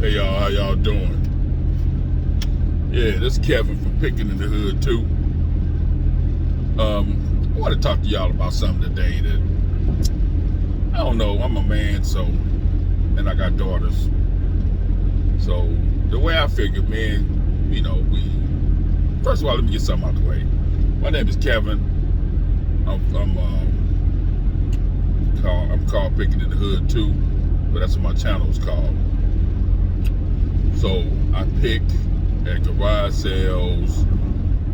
Hey y'all, how y'all doing? Yeah, this is Kevin from Pickin in the Hood too. I want to talk to y'all about something today that, I don't know, I'm a man, so, and I got daughters. So, the way I figured, man, you know, first of all, let me get something out the way. My name is Kevin. I'm called Pickin in the Hood too, but that's what my channel is called. So I pick at garage sales,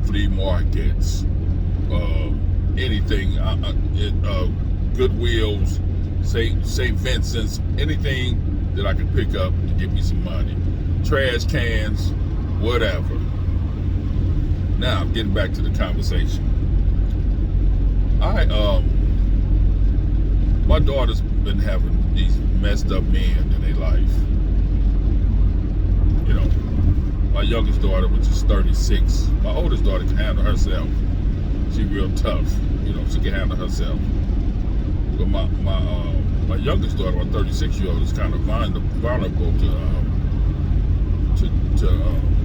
flea markets, anything, Goodwills, St. Vincent's, anything that I can pick up to give me some money. Trash cans, whatever. Now, getting back to the conversation. My daughter's been having these messed up men in their life. You know, my youngest daughter, which is 36, my oldest daughter can handle herself. She's real tough. You know, she can handle herself. But my youngest daughter, my 36-year-old, is kind of vulnerable to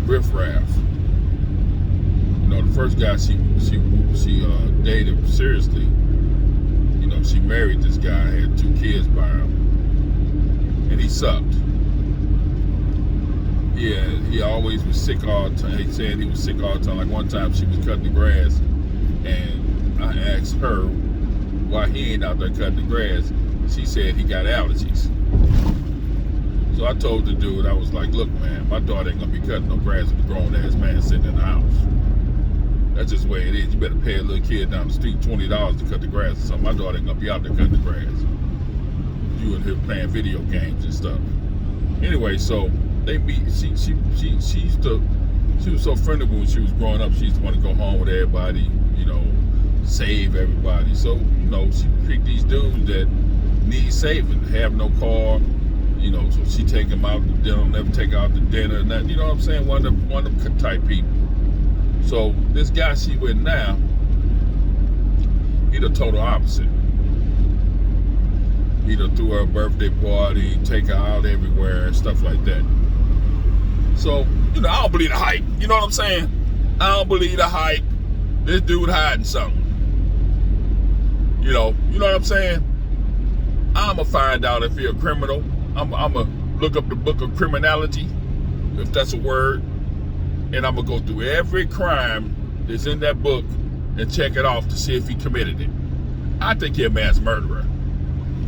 riffraff. You know, the first guy she dated seriously, you know, she married this guy, had 2 kids by him, and he sucked. Yeah, he always was sick all the time. He said he was sick all the time. Like one time she was cutting the grass, and I asked her why he ain't out there cutting the grass. She said he got allergies. So I told the dude, I was like, look, man, my daughter ain't gonna be cutting no grass with a grown-ass man sitting in the house. That's just the way it is. You better pay a little kid down the street $20 to cut the grass or something. My daughter ain't gonna be out there cutting the grass. You and her playing video games and stuff. Anyway, so they meet. She was so friendly when she was growing up. She used to want to go home with everybody, you know, save everybody. So, you know, she picked these dudes that need saving, have no car, you know, so she take them out to dinner, never take her out to dinner, and that, you know what I'm saying? One of them type people. So this guy she with now, he the total opposite. He done threw her a birthday party, take her out everywhere, and stuff like that. So, you know, I don't believe the hype. You know what I'm saying? I don't believe the hype. This dude hiding something. You know what I'm saying? I'ma find out if he a criminal. I'ma look up the book of criminality, if that's a word, and I'ma go through every crime that's in that book and check it off to see if he committed it. I think he a mass murderer.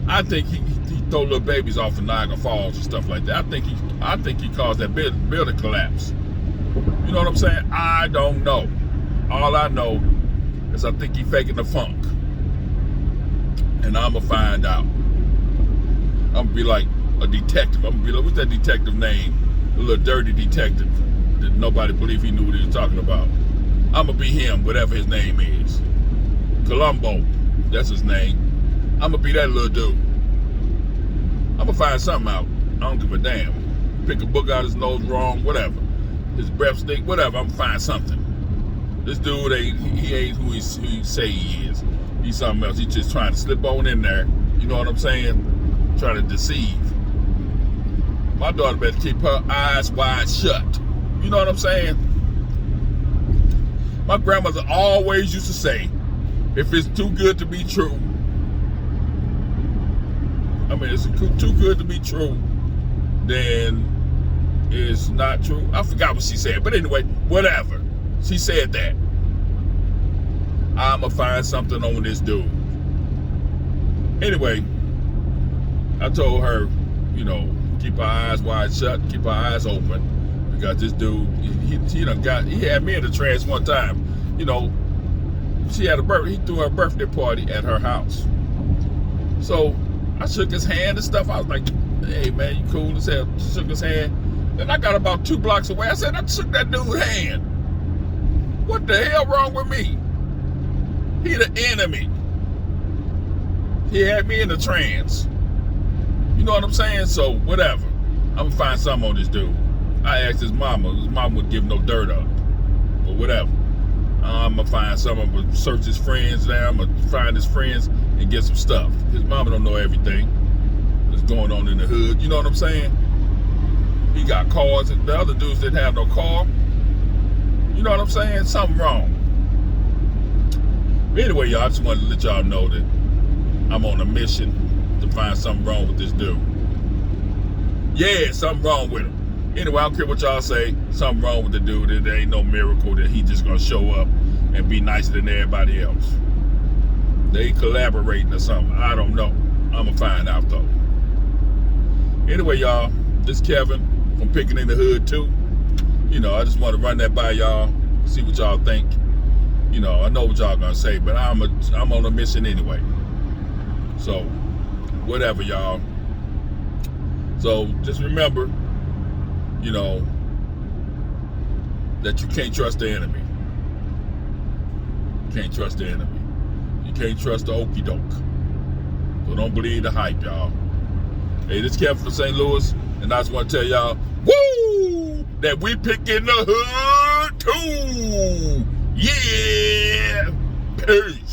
I think he throw little babies off of Niagara Falls and stuff like that. I think he caused that building collapse. You know what I'm saying? I don't know. All I know is I think he faking the funk. And I'ma find out. I'm gonna be like a detective. I'm gonna be like, what's that detective name? A little dirty detective that nobody believed he knew what he was talking about. I'm gonna be him, whatever his name is. Columbo, that's his name. I'm gonna be that little dude. I'm gonna find something out. I don't give a damn. Pick a book out his nose wrong, whatever. His breath stink, whatever. I'm gonna find something. This dude ain't who he say he is. He's something else. He's just trying to slip on in there. You know what I'm saying? Trying to deceive. My daughter better keep her eyes wide shut. You know what I'm saying? My grandmother always used to say, if it's too good to be true, I mean, it's too good to be true, then it's not true. I forgot what she said, but anyway, whatever. She said that. I'ma find something on this dude. Anyway, I told her, you know, keep her eyes wide shut, keep her eyes open, because this dude, he had me in the trance one time. You know, she had he threw her birthday party at her house. So I shook his hand and stuff. I was like, hey man, you cool as hell. Shook his hand. Then I got about 2 blocks away. I said, I shook that dude's hand. What the hell wrong with me? He the enemy. He had me in the trance. You know what I'm saying? So whatever. I'm gonna find something on this dude. I asked his mama. His mama would give no dirt up. But whatever. I'm gonna find something. I'm gonna search his friends now. I'm gonna find his friends and get some stuff. His mama don't know everything that's going on in the hood. You know what I'm saying? He got cars. The other dudes didn't have no car. You know what I'm saying? Something wrong. But anyway, y'all, I just wanted to let y'all know that I'm on a mission to find something wrong with this dude. Yeah, something wrong with him. Anyway, I don't care what y'all say. Something wrong with the dude. There ain't no miracle that he just gonna show up and be nicer than everybody else. They collaborating or something. I don't know. I'm gonna find out though. Anyway, y'all, this is Kevin from Pickin in the Hood too. You know, I just want to run that by y'all, see what y'all think. You know, I know what y'all gonna say, but I'm on a mission anyway. So, whatever, y'all. So just remember, you know, that you can't trust the enemy. You can't trust the enemy. You can't trust the okie doke. So don't believe the hype, y'all. Hey, this is Kevin from St. Louis, and I just want to tell y'all, woo, that we pickin the hood too. Yeah. Peace.